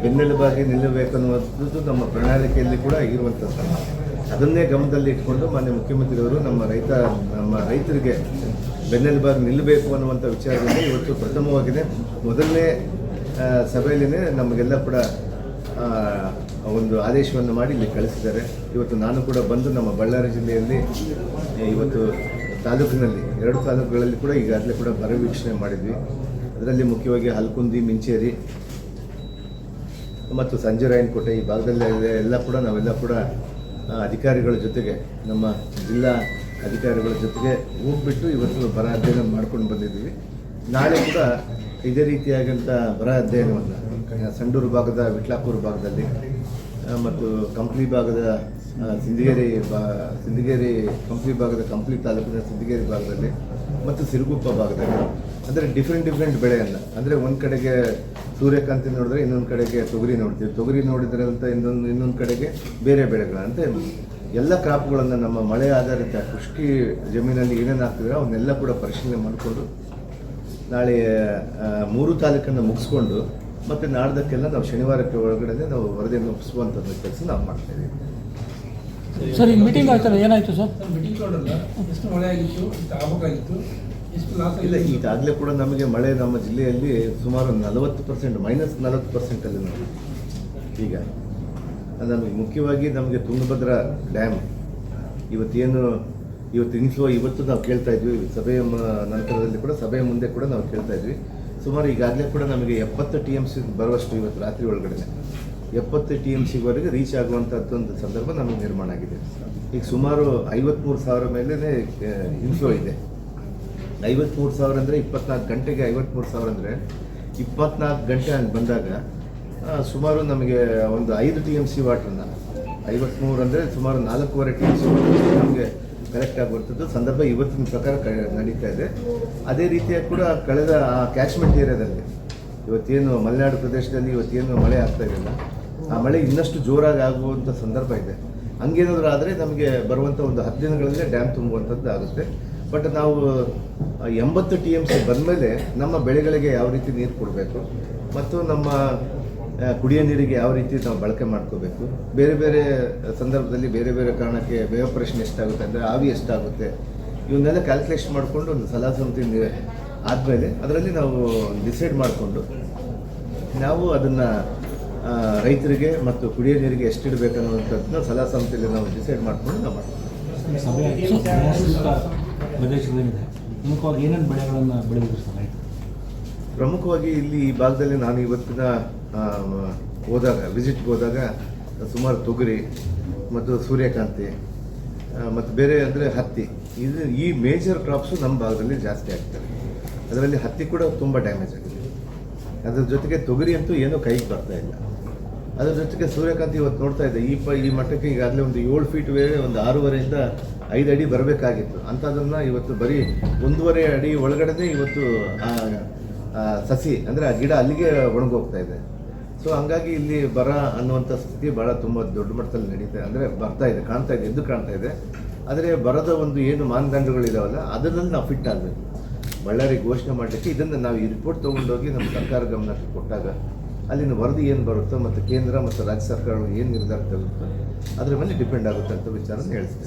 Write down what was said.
ಬೆನ್ನೆಲುಬಾಗಿ ನಿಲ್ಲಬೇಕನ್ನುವಂಥದ್ದು ನಮ್ಮ ಪ್ರಣಾಳಿಕೆಯಲ್ಲಿ ಕೂಡ ಇರುವಂಥದ್ದು. ಅದನ್ನೇ ಗಮನದಲ್ಲಿ ಇಟ್ಕೊಂಡು ಮಾನ್ಯ ಮುಖ್ಯಮಂತ್ರಿಯವರು ನಮ್ಮ ರೈತರಿಗೆ ಬೆನ್ನೆಲುಬಾಗಿ ನಿಲ್ಲಬೇಕು ಅನ್ನುವಂಥ ವಿಚಾರದಲ್ಲಿ ಇವತ್ತು ಪ್ರಥಮವಾಗಿದೆ ಮೊದಲನೇ ಸಭೆಯಲ್ಲೇ ನಮಗೆಲ್ಲ ಕೂಡ ಒಂದು ಆದೇಶವನ್ನು ಮಾಡಿ ಇಲ್ಲಿ ಕಳಿಸಿದ್ದಾರೆ. ಇವತ್ತು ನಾನು ಕೂಡ ಬಂದು ನಮ್ಮ ಬಳ್ಳಾರಿ ಜಿಲ್ಲೆಯಲ್ಲಿ ಇವತ್ತು ತಾಲೂಕಿನಲ್ಲಿ 2 ತಾಲೂಕುಗಳಲ್ಲಿ ಕೂಡ ಈಗಾಗಲೇ ಕೂಡ ಬರ ವೀಕ್ಷಣೆ ಮಾಡಿದ್ವಿ. ಅದರಲ್ಲಿ ಮುಖ್ಯವಾಗಿ ಹಲ್ಕುಂದಿ, ಮಿಂಚೇರಿ ಮತ್ತು ಸಂಜೆರಾಯನಕೋಟೆ ಈ ಭಾಗದಲ್ಲಿ ಎಲ್ಲ ಕೂಡ ನಾವೆಲ್ಲ ಕೂಡ ಅಧಿಕಾರಿಗಳ ಜೊತೆಗೆ ನಮ್ಮ ಜಿಲ್ಲಾ ಅಧಿಕಾರಿಗಳ ಜೊತೆಗೆ ಹೋಗ್ಬಿಟ್ಟು ಇವತ್ತು ಬರ ಅಧ್ಯಯನ ಮಾಡ್ಕೊಂಡು ಬಂದಿದ್ದೀವಿ. ನಾಳೆ ಕೂಡ ಇದೇ ರೀತಿಯಾದಂಥ ಬರ ಅಧ್ಯಯನವನ್ನು ಸಂಡೂರು ಭಾಗದ ವಿಟ್ಲಾಪುರ ಭಾಗದಲ್ಲಿ ಮತ್ತು ಕಂಪ್ಲಿ ಭಾಗದ ಸಿಂದಗೇರಿ ಕಂಪ್ಲಿ ಭಾಗದ ಕಂಪ್ಲಿ ತಾಲೂಕಿನ ಸಿಂದಗೇರಿ ಭಾಗದಲ್ಲಿ ಮತ್ತು ಸಿರುಗುಪ್ಪ ಭಾಗದಲ್ಲಿ ಅಂದರೆ ಡಿಫ್ರೆಂಟ್ ಬೆಳೆಯನ್ನು ಅಂದರೆ ಒಂದು ಕಡೆಗೆ ಸೂರ್ಯಕಾಂತಿ ನೋಡಿದ್ರೆ ಇನ್ನೊಂದು ಕಡೆಗೆ ತೊಗರಿ ನೋಡ್ತೀವಿ, ತೊಗರಿ ನೋಡಿದರೆ ಅಂತ ಇನ್ನೊಂದು ಕಡೆಗೆ ಬೇರೆ ಬೆಳೆಗಳು ಅಂತ ಎಲ್ಲ ಕ್ರಾಪ್ಗಳನ್ನು ನಮ್ಮ ಮಳೆ ಆಧಾರಿತ ಕೃಷಿ ಜಮೀನಲ್ಲಿ ಏನೇನು ಆಗ್ತಿದ್ರೆ ಅವನ್ನೆಲ್ಲ ಕೂಡ ಪರಿಶೀಲನೆ ಮಾಡಿಕೊಂಡು ನಾಳೆ 3 ತಾಲೂಕನ್ನು ಮುಗಿಸ್ಕೊಂಡು ಮತ್ತು ನಾಡ್ದಕ್ಕೆಲ್ಲ ನಾವು ಶನಿವಾರಕ್ಕೆ ಒಳಗಡೆ ನಾವು ವರದಿಯನ್ನು ಒಪ್ಪಿಸುವಂಥದ್ದು ಕೆಲಸ ನಾವು ಮಾಡ್ತಾ ಇದ್ದೀವಿ. ಸರ್, ಈಗ ಮೀಟಿಂಗ್ ಆಯ್ತಲ್ಲ, ಏನಾಯಿತು ಸರ್? ಮೀಟಿಂಗ್ ಎಷ್ಟು ಮಳೆ ಆಗಿತ್ತು, ಎಷ್ಟು ಆಗಬೇಕಾಗಿತ್ತು, ಎಷ್ಟು ಲಾಸ್ ಇಲ್ಲ, ಈಗಾಗಲೇ ಕೂಡ ನಮಗೆ ಮಳೆ ನಮ್ಮ ಜಿಲ್ಲೆಯಲ್ಲಿ ಸುಮಾರು 40% -40% ನಾವು ಈಗ ನಮಗೆ ಮುಖ್ಯವಾಗಿ ನಮಗೆ ತುಂಗಭದ್ರಾ ಡ್ಯಾಮ್ ಇವತ್ತು ಇನ್ಫ್ಲೋ ಇವತ್ತು ನಾವು ಕೇಳ್ತಾ ಇದ್ವಿ. ಸಭೆಯ ನಂತರದಲ್ಲಿ ಕೂಡ ಸಭೆಯ ಮುಂದೆ ಕೂಡ ನಾವು ಕೇಳ್ತಾ ಇದ್ವಿ. ಸುಮಾರು ಈಗಾಗಲೇ ಕೂಡ ನಮಗೆ 70 TMC ಬರುವಷ್ಟು ಇವತ್ತು ರಾತ್ರಿ ಒಳಗಡೆ 70 TMCವರೆಗೆ ರೀಚ್ ಆಗುವಂಥದ್ದು ಒಂದು ಸಂದರ್ಭ ನಮಗೆ ನಿರ್ಮಾಣ ಆಗಿದೆ. ಈಗ ಸುಮಾರು 53,000 ಮೇಲೇ ಇನ್ಫ್ಲೋ ಇದೆ. 53,000 ಅಂದರೆ 24 ಗಂಟೆಗೆ 53,000 ಅಂದರೆ 24 ಗಂಟೆ ಹಂಗೆ ಬಂದಾಗ ಸುಮಾರು ನಮಗೆ ಒಂದು 5 TMC ವಾಟ್ರನ್ನ 53 ಅಂದರೆ ಸುಮಾರು 4.5 TMC ನಮಗೆ ಕರೆಕ್ಟಾಗಿ ಬರ್ತದ್ದು ಸಂದರ್ಭ ಇವತ್ತಿನ ಪ್ರಕಾರ ನಡೀತಾ ಇದೆ. ಅದೇ ರೀತಿಯಾಗಿ ಕೂಡ ಕಳೆದ ಕ್ಯಾಚ್ಮೆಂಟ್ ಏರಿಯಾದಲ್ಲಿ ಇವತ್ತೇನು ಮಲೆನಾಡು ಪ್ರದೇಶದಲ್ಲಿ ಇವತ್ತೇನು ಮಳೆ ಆಗ್ತಾ ಇದೆಯಲ್ಲ, ಆ ಮಳೆ ಇನ್ನಷ್ಟು ಜೋರಾಗಿ ಆಗುವಂಥ ಸಂದರ್ಭ ಇದೆ. ಹಂಗೇನಾದರೂ ಆದರೆ ನಮಗೆ ಬರುವಂಥ ಒಂದು 10 ದಿನಗಳಲ್ಲಿ ಡ್ಯಾಮ್ ತುಂಬುವಂಥದ್ದು ಆಗುತ್ತೆ. ಬಟ್ ನಾವು 80 TMC ಬಂದಮೇಲೆ ನಮ್ಮ ಬೆಳೆಗಳಿಗೆ ಯಾವ ರೀತಿ ನೀರು ಕೊಡಬೇಕು ಮತ್ತು ನಮ್ಮ ಕುಡಿಯೋ ನೀರಿಗೆ ಯಾವ ರೀತಿ ನಾವು ಬಳಕೆ ಮಾಡ್ಕೋಬೇಕು, ಬೇರೆ ಬೇರೆ ಸಂದರ್ಭದಲ್ಲಿ ಬೇರೆ ಬೇರೆ ಕಾರಣಕ್ಕೆ ಎವಾಪರೇಷನ್ ಎಷ್ಟಾಗುತ್ತೆ ಅಂದರೆ ಆವಿ ಎಷ್ಟಾಗುತ್ತೆ, ಇವನ್ನೆಲ್ಲ ಕ್ಯಾಲ್ಕುಲೇಷನ್ ಮಾಡಿಕೊಂಡು ಒಂದು ಸಲಹಾ ಸಮಿತಿ ಆದಮೇಲೆ ಅದರಲ್ಲಿ ನಾವು ಡಿಸೈಡ್ ಮಾಡಿಕೊಂಡು ನಾವು ಅದನ್ನು ರೈತರಿಗೆ ಮತ್ತು ಕುಡಿಯೋ ನೀರಿಗೆ ಎಷ್ಟಿಡಬೇಕು ಅನ್ನೋವಂಥದ್ದನ್ನ ಸಲಹಾ ಸಮಿತಿಯಲ್ಲಿ ನಾವು ಡಿಸೈಡ್ ಮಾಡಿಕೊಂಡು ನಾವು ಮಾಡ್ತೀವಿ. ಪ್ರದೇಶಗಳೇನಿದೆ ಪ್ರಮುಖವಾಗಿ ಏನೇನು ಬೆಳೆಗಳನ್ನು ಬೆಳೆದಿದ್ರು ಸರ್ ರೈತರು? ಪ್ರಮುಖವಾಗಿ ಇಲ್ಲಿ ಈ ಭಾಗದಲ್ಲಿ ನಾನು ಇವತ್ತಿನ ವಿಸಿಟ್ಗೆ ಹೋದಾಗ ಸುಮಾರು ತೊಗರಿ ಮತ್ತು ಸೂರ್ಯಕಾಂತಿ ಮತ್ತು ಬೇರೆ ಅಂದರೆ ಹತ್ತಿ, ಈ ಮೇಜರ್ ಕ್ರಾಪ್ಸು ನಮ್ಮ ಭಾಗದಲ್ಲಿ ಜಾಸ್ತಿ ಆಗ್ತದೆ. ಅದರಲ್ಲಿ ಹತ್ತಿ ಕೂಡ ತುಂಬ ಡ್ಯಾಮೇಜ್ ಆಗಿದೆ. ಅದರ ಜೊತೆಗೆ ತೊಗರಿ ಅಂತೂ ಏನೂ ಕೈಗೆ ಬರ್ತಾ ಇಲ್ಲ. ಅದರ ಜೊತೆಗೆ ಸೂರ್ಯಕಾಂತಿ ಇವತ್ತು ನೋಡ್ತಾ ಇದೆ ಈ ಮಟ್ಟಕ್ಕೆ ಈಗಾಗಲೇ ಒಂದು 7 ಫೀಟ್ ಒಂದು 6.5 ಇಂದ 5 ಅಡಿ ಬರಬೇಕಾಗಿತ್ತು. ಅಂಥದ್ದನ್ನು ಇವತ್ತು ಬರೀ 1.5 ಅಡಿ ಒಳಗಡೆ ಇವತ್ತು ಸಸಿ ಅಂದರೆ ಆ ಗಿಡ ಅಲ್ಲಿಗೆ ಒಣಗೋಗ್ತಾ ಇದೆ. ಸೊ ಹಂಗಾಗಿ ಇಲ್ಲಿ ಬರ ಅನ್ನುವಂಥ ಸ್ಥಿತಿ ಭಾಳ ತುಂಬ ದೊಡ್ಡ ಮಟ್ಟದಲ್ಲಿ ನಡೀತಾ ಅಂದರೆ ಕಾಣ್ತಾ ಇದೆ. ಆದರೆ ಬರದ ಒಂದು ಏನು ಮಾನದಂಡಗಳಿದಾವಲ್ಲ ಅದರಲ್ಲಿ ನಾವು ಫಿಟ್ ಆಗಬೇಕು. ಬಳ್ಳಾರಿ ಘೋಷಣೆ ಮಾಡಲಿಕ್ಕೆ ಇದನ್ನು ನಾವು ಈ ರಿಪೋರ್ಟ್ ತೊಗೊಂಡೋಗಿ ನಮ್ಮ ಸರ್ಕಾರ ಗಮನಕ್ಕೆ ಕೊಟ್ಟಾಗ ಅಲ್ಲಿನ ವರದಿ ಏನು ಬರುತ್ತೋ ಮತ್ತು ಕೇಂದ್ರ ಮತ್ತು ರಾಜ್ಯ ಸರ್ಕಾರಗಳು ಏನು ನಿರ್ಧಾರ ತಗೊಳುತ್ತೋ ಅದರ ಮೇಲೆ ಡಿಪೆಂಡ್ ಆಗುತ್ತೆ ಅಂತ ವಿಚಾರನ ಹೇಳ್ತೀನಿ.